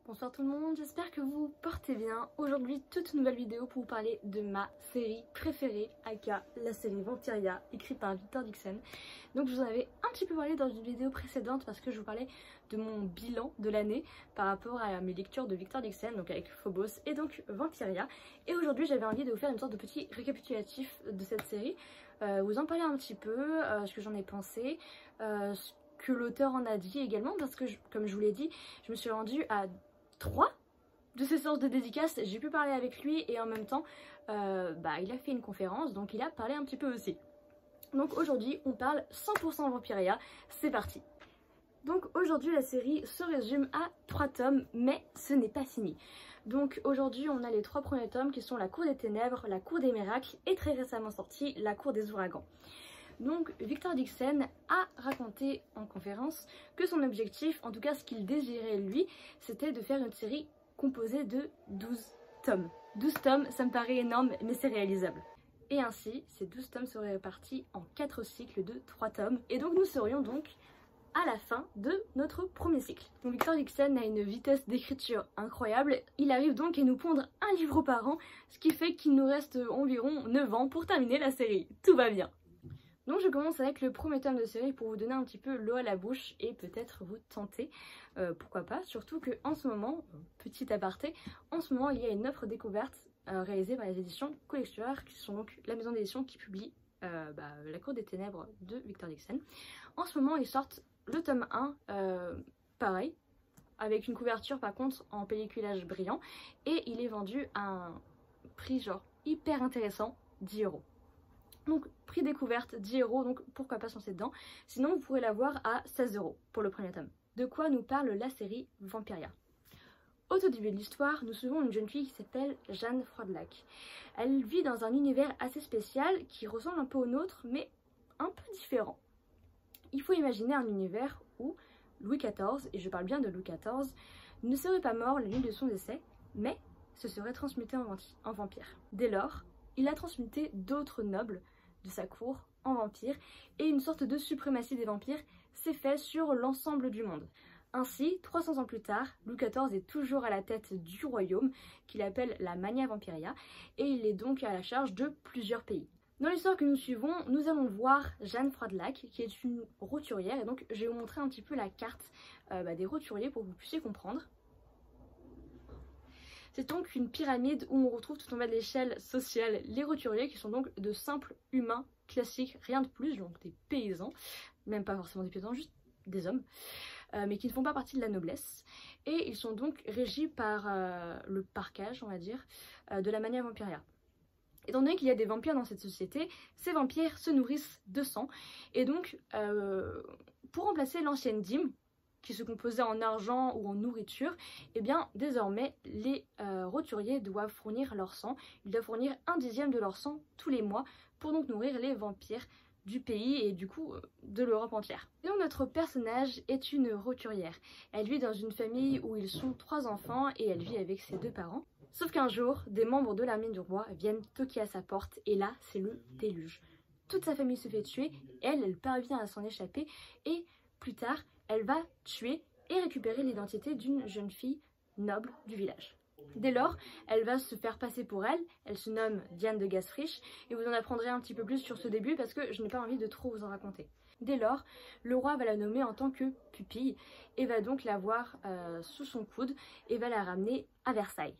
Bonsoir tout le monde, j'espère que vous vous portez bien. Aujourd'hui, toute nouvelle vidéo pour vous parler de ma série préférée, aka la série Vampiria, écrite par Victor Dixon. Donc je vous en avais un petit peu parlé dans une vidéo précédente parce que je vous parlais de mon bilan de l'année par rapport à mes lectures de Victor Dixon, donc avec Phobos et donc Vampiria. Et aujourd'hui j'avais envie de vous faire une sorte de petit récapitulatif de cette série, vous en parler un petit peu, ce que j'en ai pensé, ce que l'auteur en a dit également, parce que comme je vous l'ai dit, je me suis rendue à 3 de ces séances de dédicaces, j'ai pu parler avec lui et en même temps il a fait une conférence, donc il a parlé un petit peu aussi. Donc aujourd'hui on parle 100% Vampiria, c'est parti. Donc aujourd'hui la série se résume à 3 tomes, mais ce n'est pas fini. Donc aujourd'hui on a les 3 premiers tomes qui sont la Cour des Ténèbres, la Cour des Miracles et très récemment sorti la Cour des Ouragans. Donc Victor Dixon a raconté en conférence que son objectif, en tout cas ce qu'il désirait lui, c'était de faire une série composée de 12 tomes. 12 tomes, ça me paraît énorme, mais c'est réalisable. Et ainsi, ces 12 tomes seraient répartis en 4 cycles de 3 tomes. Et donc nous serions donc à la fin de notre premier cycle. Donc Victor Dixon a une vitesse d'écriture incroyable. Il arrive donc à nous pondre un livre par an, ce qui fait qu'il nous reste environ 9 ans pour terminer la série. Tout va bien. Donc je commence avec le premier tome de série pour vous donner un petit peu l'eau à la bouche et peut-être vous tenter, pourquoi pas, surtout que en ce moment, petit aparté, en ce moment il y a une offre découverte réalisée par les éditions Collecteur, qui sont donc la maison d'édition qui publie La Cour des Ténèbres de Victor Dixon. En ce moment ils sortent le tome 1, pareil, avec une couverture par contre en pelliculage brillant, et il est vendu à un prix genre hyper intéressant, 10 €. Donc prix découverte 10 €, donc pourquoi pas se lancer dedans. Sinon vous pourrez l'avoir à 16 € pour le premier tome. De quoi nous parle la série Vampiria? Au tout début de l'histoire, nous suivons une jeune fille qui s'appelle Jeanne Froidelac. Elle vit dans un univers assez spécial qui ressemble un peu au nôtre, mais un peu différent. Il faut imaginer un univers où Louis XIV, et je parle bien de Louis XIV, ne serait pas mort la nuit de son décès, mais se serait transmuté en vampire. Dès lors, il a transmuté d'autres nobles de sa cour en vampires, et une sorte de suprématie des vampires s'est faite sur l'ensemble du monde. Ainsi, 300 ans plus tard, Louis XIV est toujours à la tête du royaume, qu'il appelle la Mania Vampiria, et il est donc à la charge de plusieurs pays. Dans l'histoire que nous suivons, nous allons voir Jeanne Froidelac, qui est une roturière, et donc je vais vous montrer un petit peu la carte des roturiers pour que vous puissiez comprendre. C'est donc une pyramide où on retrouve tout en bas de l'échelle sociale les roturiers, qui sont donc de simples humains classiques, rien de plus, donc des paysans, même pas forcément des paysans, juste des hommes, mais qui ne font pas partie de la noblesse. Et ils sont donc régis par le parquage, on va dire, de la Mania Vampiria. Étant donné qu'il y a des vampires dans cette société, ces vampires se nourrissent de sang, et donc pour remplacer l'ancienne dîme, qui se composait en argent ou en nourriture, et bien désormais les roturiers doivent fournir leur sang. Ils doivent fournir 1/10 de leur sang tous les mois pour donc nourrir les vampires du pays et du coup de l'Europe entière. Et donc notre personnage est une roturière. Elle vit dans une famille où ils sont 3 enfants et elle vit avec ses 2 parents. Sauf qu'un jour, des membres de l'armée du roi viennent toquer à sa porte et là c'est le déluge. Toute sa famille se fait tuer, elle parvient à s'en échapper et plus tard, elle va tuer et récupérer l'identité d'une jeune fille noble du village. Dès lors, elle va se faire passer pour elle se nomme Diane de Gasfriche, et vous en apprendrez un petit peu plus sur ce début parce que je n'ai pas envie de trop vous en raconter. Dès lors, le roi va la nommer en tant que pupille et va donc la voir sous son coude et va la ramener à Versailles.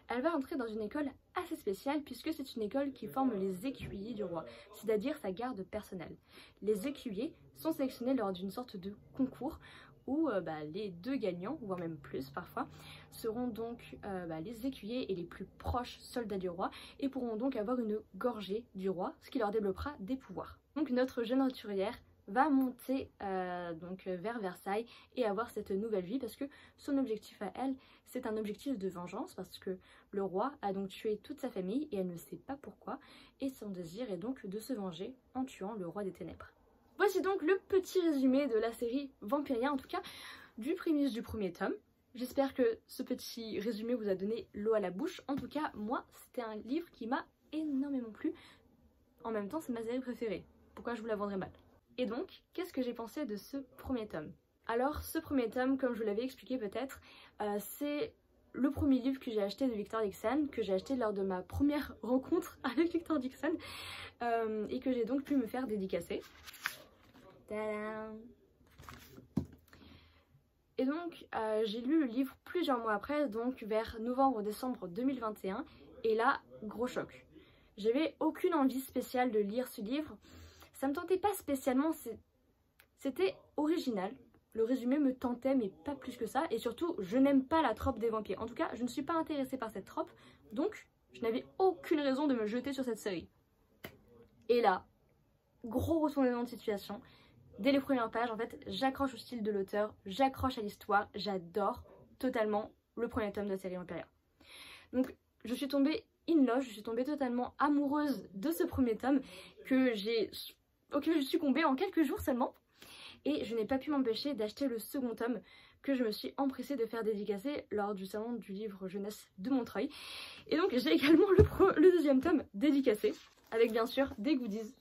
Elle va entrer dans une école assez spéciale puisque c'est une école qui forme les écuyers du roi, c'est-à-dire sa garde personnelle. Les écuyers sont sélectionnés lors d'une sorte de concours où les 2 gagnants, voire même plus parfois, seront donc les écuyers et les plus proches soldats du roi et pourront donc avoir une gorgée du roi, ce qui leur développera des pouvoirs. Donc notre jeune roturière va monter vers Versailles et avoir cette nouvelle vie parce que son objectif à elle, c'est un objectif de vengeance parce que le roi a donc tué toute sa famille et elle ne sait pas pourquoi, et son désir est donc de se venger en tuant le roi des ténèbres. Voici donc le petit résumé de la série Vampiria, en tout cas du prémisse du premier tome. J'espère que ce petit résumé vous a donné l'eau à la bouche. En tout cas, moi, c'était un livre qui m'a énormément plu. En même temps, c'est ma série préférée. Pourquoi je vous la vendrais mal? Et donc, qu'est-ce que j'ai pensé de ce premier tome? Alors ce premier tome, comme je vous l'avais expliqué peut-être, c'est le premier livre que j'ai acheté de Victor Dixon, que j'ai acheté lors de ma première rencontre avec Victor Dixon, et que j'ai donc pu me faire dédicacer. Tadam! Et donc j'ai lu le livre plusieurs mois après, donc vers novembre-décembre 2021, et là, gros choc. J'avais aucune envie spéciale de lire ce livre, ça me tentait pas spécialement, c'était original. Le résumé me tentait, mais pas plus que ça. Et surtout, je n'aime pas la trope des vampires. En tout cas, je ne suis pas intéressée par cette trope. Donc, je n'avais aucune raison de me jeter sur cette série. Et là, gros retournement de situation. Dès les premières pages, en fait, j'accroche au style de l'auteur, j'accroche à l'histoire, j'adore totalement le premier tome de la série Vampiria. Donc, je suis tombée in love, je suis tombée totalement amoureuse de ce premier tome auquel j'ai succombé en quelques jours seulement. Et je n'ai pas pu m'empêcher d'acheter le second tome que je me suis empressée de faire dédicacer lors du salon du livre jeunesse de Montreuil. Et donc j'ai également le deuxième tome dédicacé, avec bien sûr des goodies.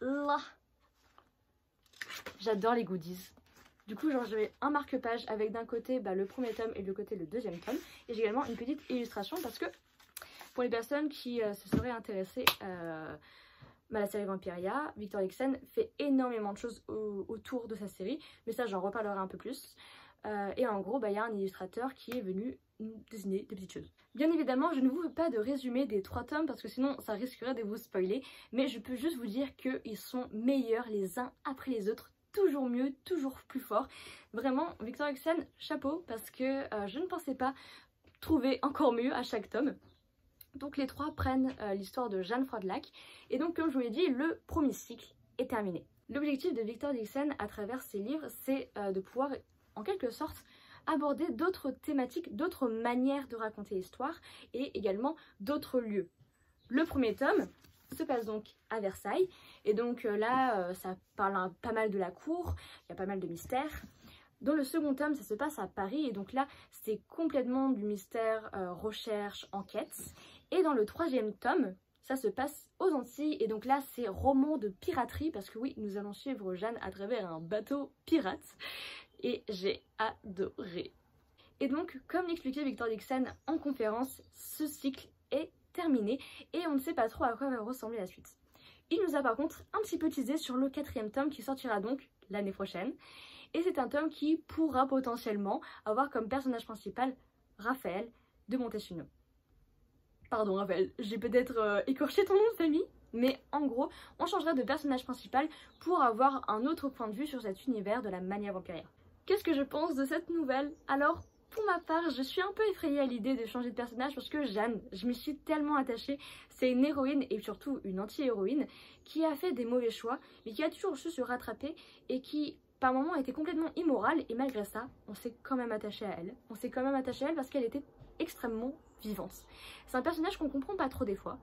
Là, j'adore les goodies. Du coup, genre j'avais un marque-page avec d'un côté le premier tome et de l'autre côté le deuxième tome. Et j'ai également une petite illustration parce que pour les personnes qui se seraient intéressées la série Vampiria, Victor Dixon fait énormément de choses autour de sa série, mais ça j'en reparlerai un peu plus. Et en gros, y a un illustrateur qui est venu dessiner des petites choses. Bien évidemment, je ne vous fais pas de résumé des 3 tomes parce que sinon ça risquerait de vous spoiler, mais je peux juste vous dire qu'ils sont meilleurs les uns après les autres, toujours mieux, toujours plus fort. Vraiment, Victor Dixon, chapeau, parce que je ne pensais pas trouver encore mieux à chaque tome. Donc les 3 prennent l'histoire de Jeanne Froidelac, et donc comme je vous l'ai dit, le premier cycle est terminé. L'objectif de Victor Dixon à travers ses livres, c'est de pouvoir en quelque sorte aborder d'autres thématiques, d'autres manières de raconter l'histoire, et également d'autres lieux. Le premier tome se passe donc à Versailles, et donc là ça parle pas mal de la cour, il y a pas mal de mystères. Dans le second tome, ça se passe à Paris, et donc là c'est complètement du mystère, recherche, enquête. Et dans le troisième tome, ça se passe aux Antilles, et donc là c'est roman de piraterie, parce que oui, nous allons suivre Jeanne à travers un bateau pirate, et j'ai adoré. Et donc, comme l'expliquait Victor Dixon en conférence, ce cycle est terminé, et on ne sait pas trop à quoi va ressembler la suite. Il nous a par contre un petit peu teasé sur le 4e tome qui sortira donc l'année prochaine, et c'est un tome qui pourra potentiellement avoir comme personnage principal Raphaël de Montesino. Pardon Raphaël, j'ai peut-être écorché ton nom de famille, mais en gros, on changera de personnage principal pour avoir un autre point de vue sur cet univers de la Mania Vampiria. Qu'est-ce que je pense de cette nouvelle? Alors, pour ma part, je suis un peu effrayée à l'idée de changer de personnage parce que Jeanne, je m'y suis tellement attachée. C'est une héroïne et surtout une anti-héroïne qui a fait des mauvais choix, mais qui a toujours su se rattraper et qui, par moments, était complètement immorale, et malgré ça, on s'est quand même attaché à elle. On s'est quand même attaché à elle parce qu'elle était extrêmement vivante. C'est un personnage qu'on comprend pas trop des fois,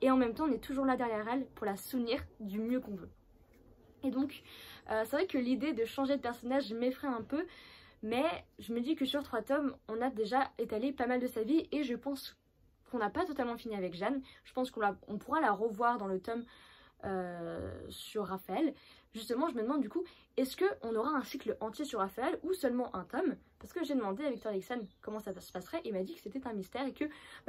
et en même temps on est toujours là derrière elle pour la soutenir du mieux qu'on veut. Et donc c'est vrai que l'idée de changer de personnage m'effraie un peu, mais je me dis que sur 3 tomes on a déjà étalé pas mal de sa vie, et je pense qu'on n'a pas totalement fini avec Jeanne. Je pense qu'on pourra la revoir dans le tome sur Raphaël. Justement, je me demande du coup, est-ce qu'on aura un cycle entier sur Raphaël ou seulement un tome? Parce que j'ai demandé à Victor Dixon comment ça se passerait, il m'a dit que c'était un mystère et que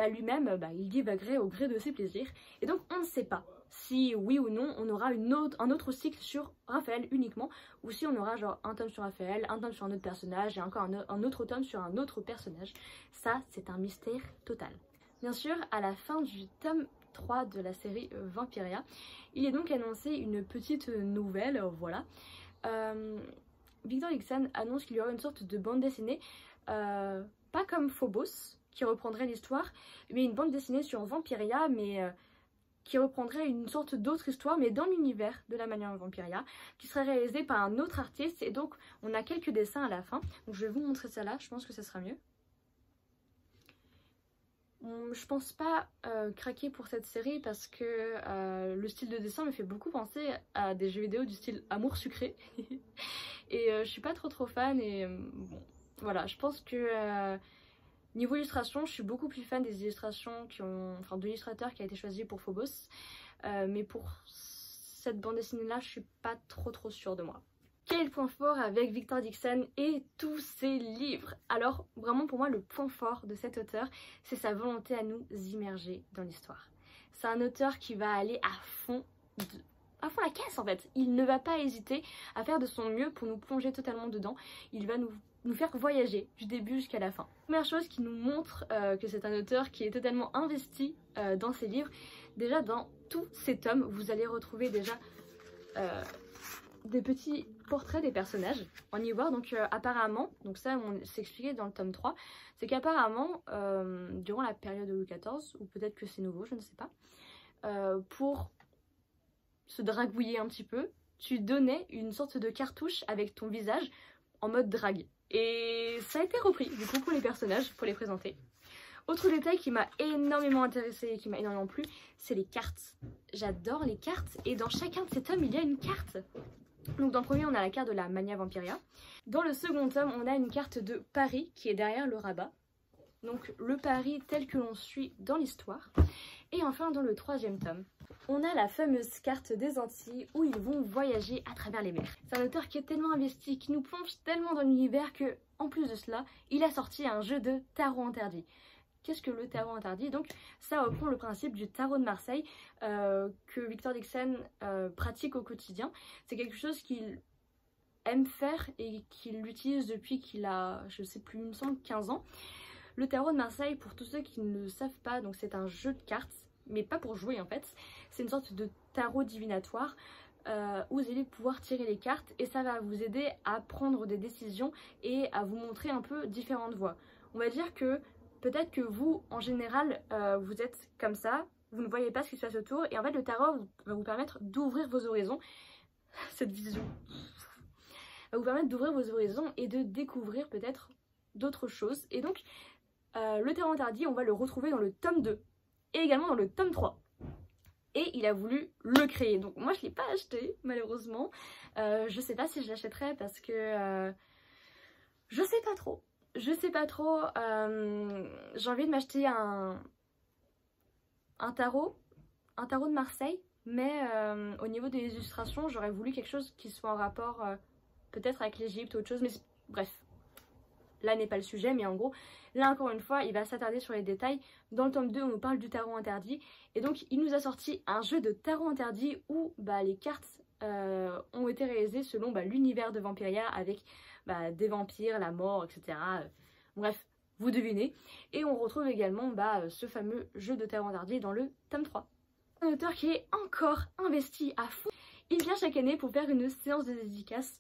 lui-même il divaguerait au gré de ses plaisirs. Et donc on ne sait pas si oui ou non on aura un autre cycle sur Raphaël uniquement, ou si on aura genre un tome sur Raphaël, un tome sur un autre personnage et encore un autre tome sur un autre personnage. Ça, c'est un mystère total. Bien sûr, à la fin du tome 3 de la série Vampiria, il est donc annoncé une petite nouvelle, voilà. Victor Dixon annonce qu'il y aura une sorte de bande dessinée, pas comme Phobos, qui reprendrait l'histoire, mais une bande dessinée sur Vampiria, mais qui reprendrait une sorte d'autre histoire, mais dans l'univers de la Mania Vampiria, qui serait réalisée par un autre artiste, et donc on a quelques dessins à la fin. Donc je vais vous montrer ça là, je pense que ça sera mieux. Je pense pas craquer pour cette série parce que le style de dessin me fait beaucoup penser à des jeux vidéo du style Amour sucré. Et je suis pas trop fan, et bon, voilà, je pense que niveau illustration, je suis beaucoup plus fan des illustrations de l'illustrateur qui a été choisi pour Phobos. Mais pour cette bande dessinée là, je suis pas trop sûre de moi. Quel est le point fort avec Victor Dixon et tous ses livres? Alors vraiment pour moi le point fort de cet auteur, c'est sa volonté à nous immerger dans l'histoire. C'est un auteur qui va aller à fond la caisse en fait. Il ne va pas hésiter à faire de son mieux pour nous plonger totalement dedans. Il va nous faire voyager du début jusqu'à la fin. Première chose qui nous montre que c'est un auteur qui est totalement investi dans ses livres. Déjà dans tous ces tomes, vous allez retrouver déjà des petits portraits des personnages en ivoire. Donc apparemment, donc ça on s'expliquait dans le tome 3, c'est qu'apparemment durant la période de Louis XIV, ou peut-être que c'est nouveau, je ne sais pas, pour se dragouiller un petit peu, tu donnais une sorte de cartouche avec ton visage en mode drague. Et ça a été repris du coup pour les personnages, pour les présenter. Autre détail qui m'a énormément intéressée et qui m'a énormément plu, c'est les cartes. J'adore les cartes et dans chacun de ces tomes il y a une carte. Donc dans le premier on a la carte de la Mania Vampiria. Dans le second tome on a une carte de Paris qui est derrière le rabat. Donc le Paris tel que l'on suit dans l'histoire. Et enfin dans le troisième tome, on a la fameuse carte des Antilles où ils vont voyager à travers les mers. C'est un auteur qui est tellement investi, qui nous plonge tellement dans l'univers que, en plus de cela, il a sorti un jeu de tarot interdit. Qu'est-ce que le tarot interdit? Donc ça reprend le principe du tarot de Marseille que Victor Dixon pratique au quotidien. C'est quelque chose qu'il aime faire et qu'il utilise depuis qu'il a, je sais plus, il me semble 15 ans. Le tarot de Marseille, pour tous ceux qui ne le savent pas, donc c'est un jeu de cartes, mais pas pour jouer en fait. C'est une sorte de tarot divinatoire où vous allez pouvoir tirer les cartes et ça va vous aider à prendre des décisions et à vous montrer un peu différentes voies. On va dire que peut-être que vous, en général, vous êtes comme ça, vous ne voyez pas ce qui se passe autour et en fait le tarot va vous permettre d'ouvrir vos horizons. Cette vision va vous permettre d'ouvrir vos horizons et de découvrir peut-être d'autres choses. Et donc le tarot interdit, on va le retrouver dans le tome 2 et également dans le tome 3. Et il a voulu le créer. Donc moi je ne l'ai pas acheté malheureusement. Je sais pas si je l'achèterai parce que je sais pas trop. Je sais pas trop. J'ai envie de m'acheter un tarot de Marseille. Mais au niveau des illustrations, j'aurais voulu quelque chose qui soit en rapport peut-être avec l'Égypte ou autre chose. Mais bref, là n'est pas le sujet. Mais en gros, là encore une fois, il va s'attarder sur les détails. Dans le tome 2, on nous parle du tarot interdit. Et donc, il nous a sorti un jeu de tarot interdit où les cartes ont été réalisées selon l'univers de Vampiria avec des vampires, la mort, etc. Bref, vous devinez. Et on retrouve également ce fameux jeu de tarot interdit dans le tome 3. Un auteur qui est encore investi à fond. Il vient chaque année pour faire une séance de dédicace,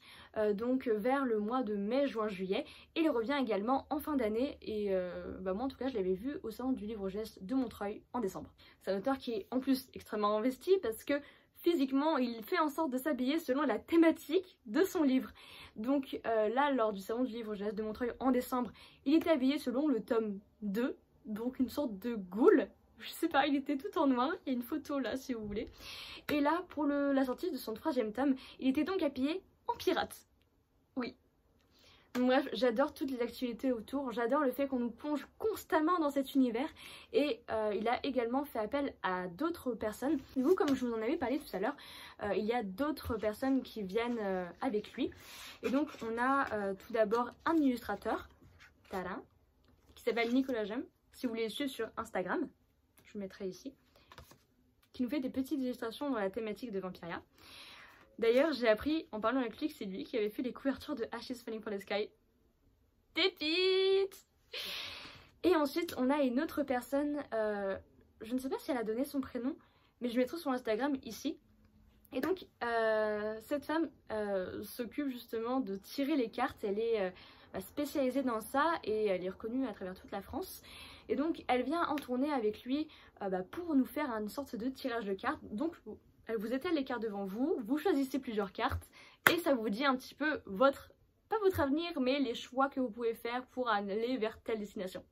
donc vers le mois de mai, juin, juillet. Et il revient également en fin d'année. Et moi en tout cas je l'avais vu au salon du livre jeunesse de Montreuil en décembre. C'est un auteur qui est en plus extrêmement investi parce que physiquement il fait en sorte de s'habiller selon la thématique de son livre. Donc là lors du salon du livre jeunesse de Montreuil en décembre, il était habillé selon le tome 2, donc une sorte de ghoul. Je sais pas, il était tout en noir, il y a une photo là si vous voulez. Et là, pour la sortie de son 3e tome, il était donc habillé en pirate. Oui. Donc bref, j'adore toutes les activités autour, j'adore le fait qu'on nous plonge constamment dans cet univers. Et il a également fait appel à d'autres personnes. Du coup, comme je vous en avais parlé tout à l'heure, il y a d'autres personnes qui viennent avec lui. Et donc, on a tout d'abord un illustrateur, tadam, qui s'appelle Nicolas Jem, si vous voulez le suivre sur Instagram. Je vous mettrai ici, qui nous fait des petites illustrations dans la thématique de Vampiria. D'ailleurs, j'ai appris en parlant avec lui que c'est lui qui avait fait les couvertures de Ashes Falling from the Sky. Pépite! Et ensuite, on a une autre personne, je ne sais pas si elle a donné son prénom, mais je mettrai sur Instagram ici. Et donc, cette femme s'occupe justement de tirer les cartes. Elle est spécialisée dans ça et elle est reconnue à travers toute la France. Et donc elle vient en tournée avec lui pour nous faire une sorte de tirage de cartes. Donc elle vous étale les cartes devant vous, vous choisissez plusieurs cartes et ça vous dit un petit peu pas votre avenir, mais les choix que vous pouvez faire pour aller vers telle destination.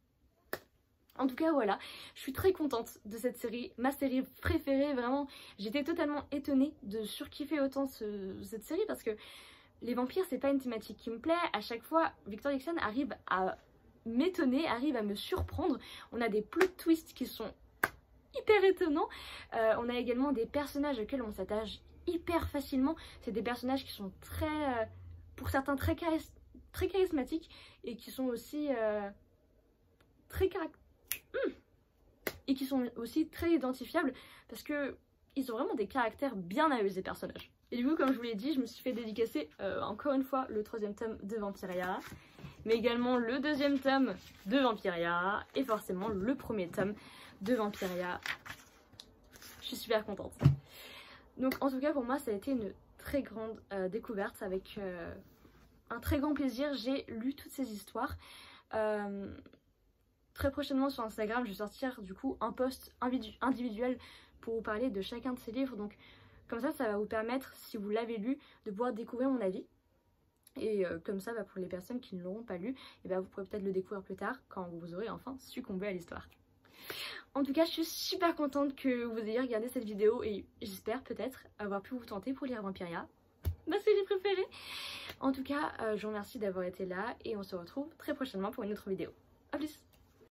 En tout cas voilà, je suis très contente de cette série, ma série préférée, vraiment. J'étais totalement étonnée de surkiffer autant cette série parce que les vampires c'est pas une thématique qui me plaît. À chaque fois Victor Dixon arrive à m'étonner, arrive à me surprendre. On a des plot twists qui sont hyper étonnants. On a également des personnages auxquels on s'attache hyper facilement. C'est des personnages qui sont très pour certains très charismatiques et qui sont aussi très identifiables parce que ils ont vraiment des caractères bien à eux, ces personnages. Et du coup, comme je vous l'ai dit, je me suis fait dédicacer encore une fois le 3e tome de Vampiria, mais également le 2e tome de Vampiria et forcément le 1er tome de Vampiria. Je suis super contente. Donc en tout cas pour moi ça a été une très grande découverte avec un très grand plaisir. J'ai lu toutes ces histoires. Très prochainement sur Instagram je vais sortir du coup un post individuel pour vous parler de chacun de ces livres. Donc comme ça va vous permettre, si vous l'avez lu, de pouvoir découvrir mon avis. Et comme ça pour les personnes qui ne l'auront pas lu, et vous pourrez peut-être le découvrir plus tard quand vous aurez enfin succombé à l'histoire. En tout cas, je suis super contente que vous ayez regardé cette vidéo et j'espère peut-être avoir pu vous tenter pour lire Vampiria, ma série préférée. En tout cas, je vous remercie d'avoir été là et on se retrouve très prochainement pour une autre vidéo. A plus!